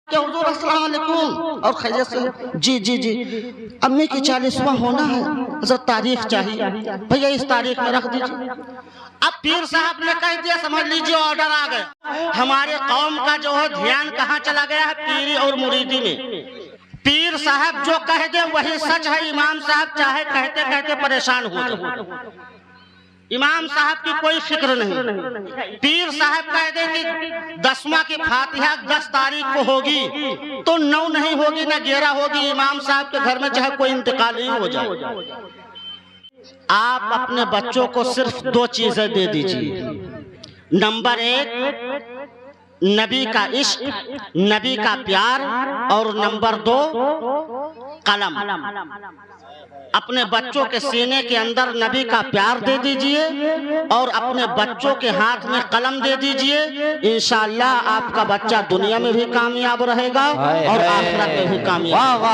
क्या हुजूर अस्सलाम वालेकुम और खैरियत से? जी जी जी, अम्मी की 40वां होना है, हज़रत तारीख चाहिए भैया, इस तारीख में रख दीजिए। अब पीर साहब ने कह दिया, समझ लीजिए ऑर्डर आ गया। हमारे कौम का जो है ध्यान कहाँ चला गया है? पीरी और मुरीदी में। पीर साहब जो कह दे वही सच है, इमाम साहब चाहे कहते कहते परेशान हो जाए, इमाम साहब की कोई फिक्र नहीं। पीर साहब कह दे कि 10वां की फातिहा 10 तारीख को होगी तो 9 नहीं होगी ना 11 होगी, इमाम साहब के घर में चाहे कोई इंतकाल ही हो जाए। आप अपने बच्चों को सिर्फ 2 चीजें दे दीजिए। नंबर 1 नबी का इश्क, नबी का प्यार, और नंबर 2 कलम। अपने बच्चों के सीने के अंदर नबी का प्यार दे दीजिए और अपने बच्चों के हाथ में कलम दे दीजिए। इंशाअल्लाह आपका बच्चा दुनिया में भी कामयाब रहेगा और आखिरत में भी कामयाब।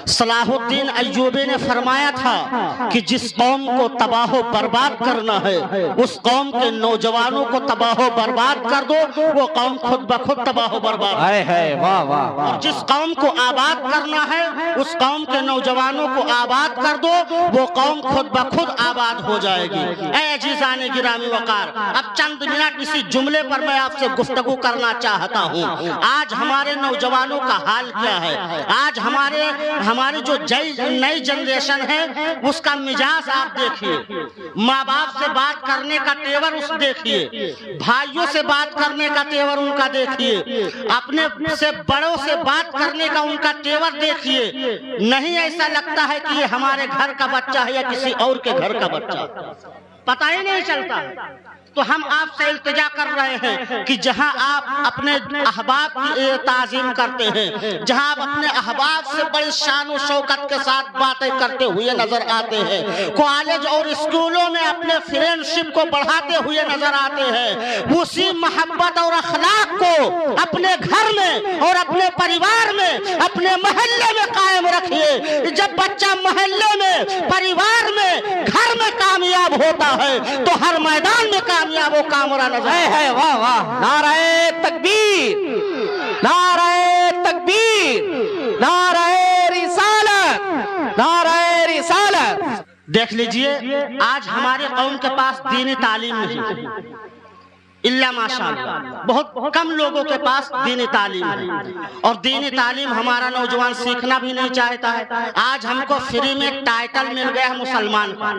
सलाहुद्दीन अय्यूबी ने फरमाया था कि जिस कौम को तबाह बर्बाद करना है उस कौम के नौजवानों को तबाह बर्बाद कर दो, वो कौम खुद ब खुद तबाह बर्बाद है। और जिस कौम को आबाद करना है उस कौम के नौजवानों को आबाद कर दो, वो कौम खुद ब खुद आबाद हो जाएगी। ऐ अजीज़ाने गिरामी वकार, अब चंद मिनट इसी जुमले पर मैं आपसे गुफ्तगू करना चाहता हूँ। आज हमारे नौजवानों का हाल क्या है? आज हमारी जो नई जनरेशन है उसका मिजाज आप देखिए। माँ बाप से बात करने का तेवर उस देखिए, भाइयों से बात करने का तेवर उनका देखिए, अपने से बड़ों से बात करने का उनका तेवर देखिए। नहीं ऐसा लगता है कि ये हमारे घर का बच्चा है या किसी और के घर का बच्चा, पता ही नहीं चलता। तो हम आपसे इल्तिजा कर रहे हैं कि जहां आप अपने अहबाब की ताज़ीम करते हैं, जहां आप अपने अहबाब से बड़ी शान और शौकत के साथ बातें करते हुए नजर आते हैं, कॉलेज और स्कूलों में अपने फ्रेंडशिप को बढ़ाते हुए नजर आते हैं, उसी मोहब्बत और अखलाक को अपने घर में और अपने परिवार में, अपने मोहल्ले में कायम रखिए। जब बच्चा मोहल्ले में, परिवार में, घर में कामयाब होता है तो हर मैदान में कामयाब कामरा नजर है। वाह वाह, नारे तकबीर, नारे तकबीर, नारे रिसालत, नारे रिसालत। देख लीजिए आज हमारे कौम के पास दीनी तालीम नहीं, इल्ला माशाअल्लाह बहुत कम लोगों के पास दीनी तालीम है, और दीनी तालीम हमारा नौजवान सीखना भी नहीं चाहता है। आज हमको फ्री में टाइटल मिल गया है मुसलमान का,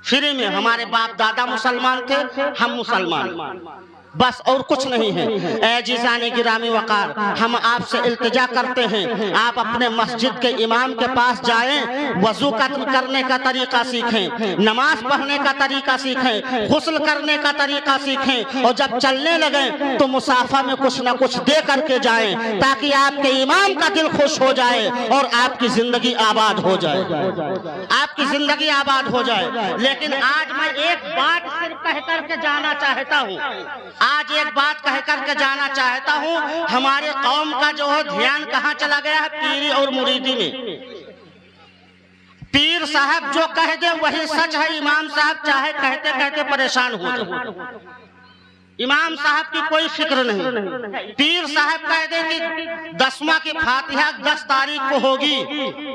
फ्री में। हमारे बाप दादा मुसलमान थे, हम मुसलमान, बस और कुछ नहीं है। ऐ जीज़ाने गिरामी वकार, हम आपसे इल्तिजा करते हैं आप अपने मस्जिद के इमाम के पास जाएं, वजू करने का तरीका सीखें, नमाज पढ़ने का तरीका सीखें, गुस्ल करने का तरीका सीखें, और जब चलने लगे तो मुसाफा में कुछ ना कुछ दे करके जाएं ताकि आपके इमाम का दिल खुश हो जाए और आपकी जिंदगी आबाद हो जाए, आपकी जिंदगी आबाद हो जाए। लेकिन आज मैं एक बात सिर्फ कह करके जाना चाहता हूँ, आज एक बात कह करके जाना चाहता हूँ, हमारे कौम का जो है ध्यान कहाँ चला गया है? पीरी और मुरीदी में। पीर साहब जो कह दे वही सच है, इमाम साहब चाहे कहते कहते परेशान हो जाए, इमाम साहब की कोई फिक्र नहीं। पीर साहब कह दे कि 10वां की फातिहा 10 तारीख को होगी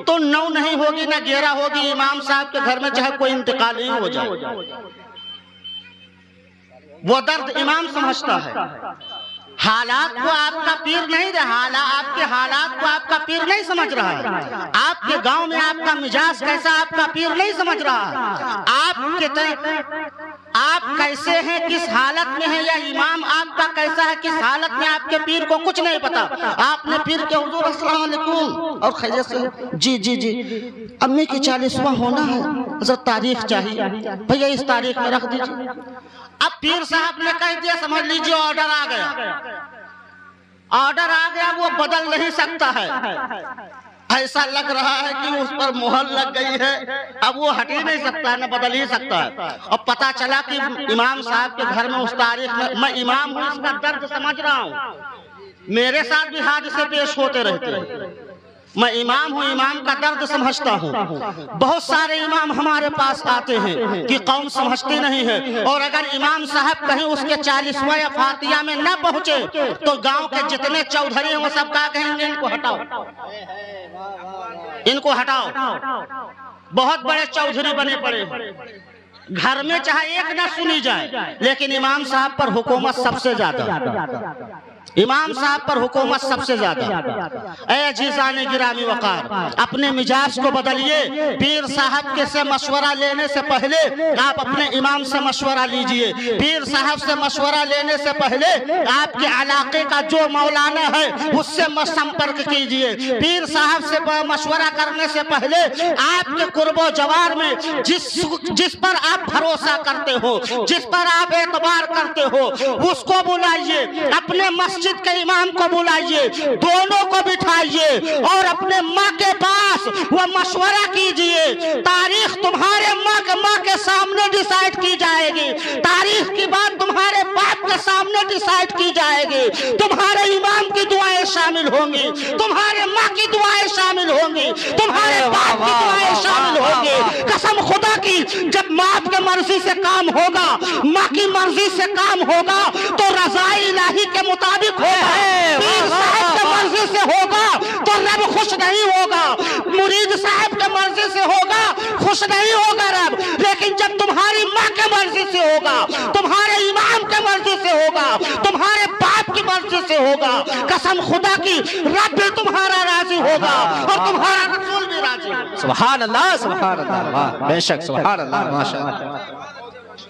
तो 9 नहीं होगी ना 11 होगी, इमाम साहब के घर में चाहे कोई इंतकाल ही हो जाए। वो दर्द इमाम समझता है। हालात को आपका पीर नहीं रहा, आपके हालात को आपका पीर नहीं समझ रहा है। आपके गांव में आपका मिजाज कैसा आपका पीर नहीं समझ रहा। आप कैसे हैं, किस हालत में है, या इमाम आपका कैसा है, किस हालत में, आपके पीर को कुछ नहीं पता। आपने पीर के हुजूर अस्सलाम वालेकुम और खैरियत से? जी जी जी, अम्मी की 40वां होना है, हज़रत तारीख चाहिए भैया, इस तारीख में रख दीजिए। अब पीर साहब ने कह दिया, समझ लीजिए ऑर्डर आ गया, ऑर्डर आ गया, वो बदल नहीं सकता है। ऐसा लग रहा है कि उस पर मोहर लग गई है, अब वो हट ही नहीं सकता है, न बदल ही सकता है। और पता चला कि इमाम साहब के घर में उस तारीख में, मैं इमाम हूँ इसका दर्द समझ रहा हूँ, मेरे साथ भी हादसे पेश होते रहते हैं। मैं इमाम हूँ, इमाम का दर्द समझता हूँ। बहुत सारे इमाम हमारे पास आते हैं कि कौम समझती नहीं है, और अगर इमाम साहब कहीं उसके 40वां या फातिया में न पहुंचे तो गांव के जितने चौधरी हैं वो सब क्या कहेंगे, इनको हटाओ, इनको हटाओ। बहुत बड़े चौधरी बने पड़े, घर में चाहे एक ना सुनी जाए, लेकिन इमाम साहब पर हुकूमत सबसे ज्यादा, इमाम साहब पर हुकूमत सबसे ज्यादा। ऐ जीज़ाने गिरामी वकार, अपने मिजाज को बदलिए। पीर साहब के से मशवरा लेने से पहले आप अपने इमाम से मशवरा लीजिए। पीर साहब से मशवरा लेने से पहले आपके इलाके का जो मौलाना है उससे संपर्क कीजिए। पीर साहब से मशवरा करने से पहले आपके कुर्बो जवार में जिस पर आप भरोसा करते हो, जिस पर आप एतबार करते हो, उसको बुलाइए। अपने मस्जिद के इमाम को बुलाइए, दोनों को बिठाइए और अपने माँ के पास वो मशवरा कीजिए। तारीख तुम्हारे माँ के सामने डिसाइड की जाएगी, तारीख की बात तुम्हारे बाप के सामने डिसाइड की जाएगी। तुम्हारे इमाम की दुआएं शामिल होंगी, तुम्हारे माँ की दुआएं शामिल होंगी, तुम्हारे बाप की दुआएं शामिल होंगी। कसम खुदा की, जब बाप के मर्जी से काम होगा, माँ की मर्जी से काम होगा तो रज़ाई इलाही के मुताबिक होगा। पीर साहब के मर्जी से होगा तो रब खुश नहीं होगा, मुरीद साहब के मर्जी से होगा खुश नहीं होगा रब। लेकिन जब तुम्हारी माँ के मर्जी से होगा, तुम्हारे इमाम के मर्जी से होगा, तुम्हारे बाप की मर्जी से होगा, कसम खुदा की रब भी तुम्हारा राजी होगा और तुम्हारा रसूल भी राजी होगा। सुभान अल्लाह, सुभान अल्लाह, बेशक सुभान अल्लाह, माशाअल्लाह।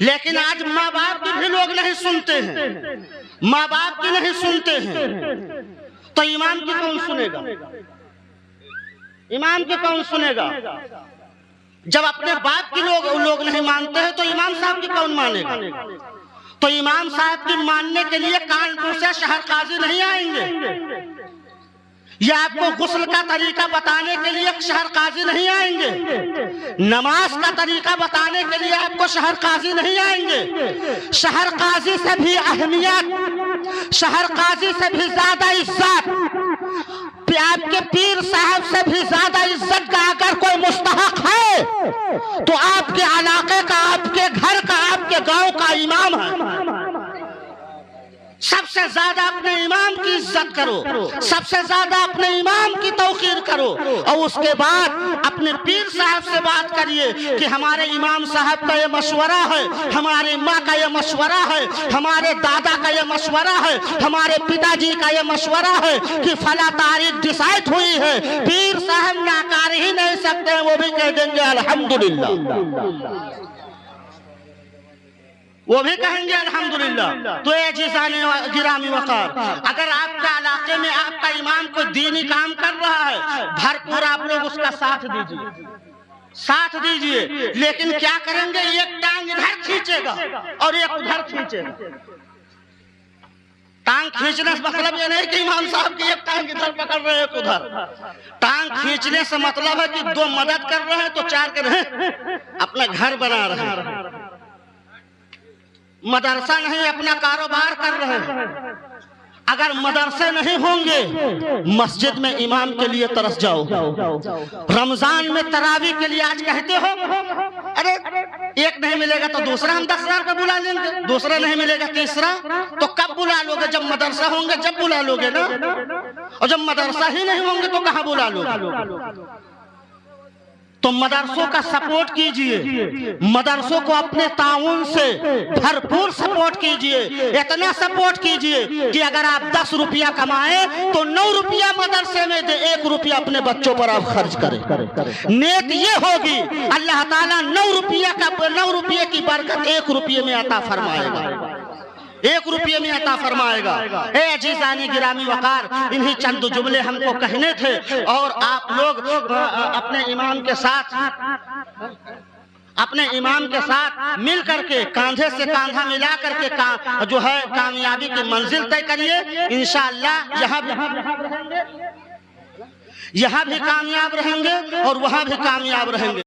लेकिन आज माँ बाप की भी लोग नहीं सुनते हैं, माँ बाप की नहीं सुनते हैं, तो इमाम की कौन सुनेगा, इमाम की कौन सुनेगा? जब अपने बाप की लोग नहीं मानते हैं तो इमाम साहब की कौन मानेगा? तो इमाम साहब की मानने के लिए कानपुर से शहर काजी नहीं आएंगे, या आपको गुस्ल का तरीका बताने के लिए शहर काजी नहीं आएंगे, नमाज का तरीका बताने के लिए आपको शहर काजी नहीं आएंगे। शहर काजी से भी अहमियत, शहर काजी से भी ज्यादा इज्जत, आपके पीर साहब से भी ज्यादा इज्जत का अगर कोई मुस्तहक है तो आपके इलाके का, आपके घर का, आपके गांव का इमाम है। सबसे ज्यादा अपने इमाम की इज्जत करो, सबसे ज्यादा अपने इमाम की तौकीर करो, और उसके बाद अपने पीर साहब से बात करिए कि हमारे इमाम साहब का ये मशवरा है, हमारी माँ का ये मशवरा है, हमारे दादा का ये मशवरा है, हमारे पिताजी का ये मशवरा है कि फला तारीख डिसाइड हुई है। पीर साहब नाकार ही नहीं सकते, वो भी कह देंगे अल्हम्दुलिल्लाह, वो भी कहेंगे अल्हम्दुलिल्लाह। तो ये जीज़ाने गिरामी वकार, अगर आपके इलाके में आपका इमाम कोई दीनी काम कर रहा है, भरपूर आप लोग उसका साथ दीजिए, साथ दीजिए। लेकिन क्या करेंगे, एक टांग इधर खींचेगा और एक उधर खींचेगा। टांग खींचने से मतलब ये नहीं कि इमाम साहब की एक टांग इधर पकड़ रहे हैं एक उधर। टांग खींचने से मतलब है कि दो मदद कर रहे हैं तो चार कर रहे हैं, अपना घर बना रहे हैं, मदरसा नहीं अपना कारोबार कर रहे हैं। अगर मदरसे नहीं होंगे, मस्जिद में इमाम के लिए तरस जाओ। रमजान में तरावी के लिए आज कहते हो, अरे एक नहीं मिलेगा तो दूसरा हम 10,000 का बुला लेंगे, दूसरा नहीं मिलेगा तीसरा, तो कब बुला लोगे? जब मदरसा होंगे जब बुला लोगे ना, और जब मदरसा ही नहीं होंगे तो कहाँ बुला लोगे? तो मदरसों का सपोर्ट कीजिए, मदरसों को अपने ताउन से भरपूर सपोर्ट कीजिए। इतना सपोर्ट कीजिए कि अगर आप 10 रुपया कमाए तो 9 रुपया मदरसे में दे, 1 रुपया अपने बच्चों पर आप खर्च करें। नेत ये होगी, अल्लाह ताला 9 रुपये की बरकत 1 रुपये में अता फरमाएगा, 1 रुपये में अता फरमाएगा। ए जीज़ानी गिरामी वकार, इन्हीं चंद जुमले हमको कहने थे, और आप लोग अपने इमाम के साथ मिल करके, कांधे से कांधा मिला करके जो है कामयाबी की मंजिल तय करिए। इंशाअल्लाह यहाँ भी कामयाब रहेंगे और वहाँ भी कामयाब रहेंगे।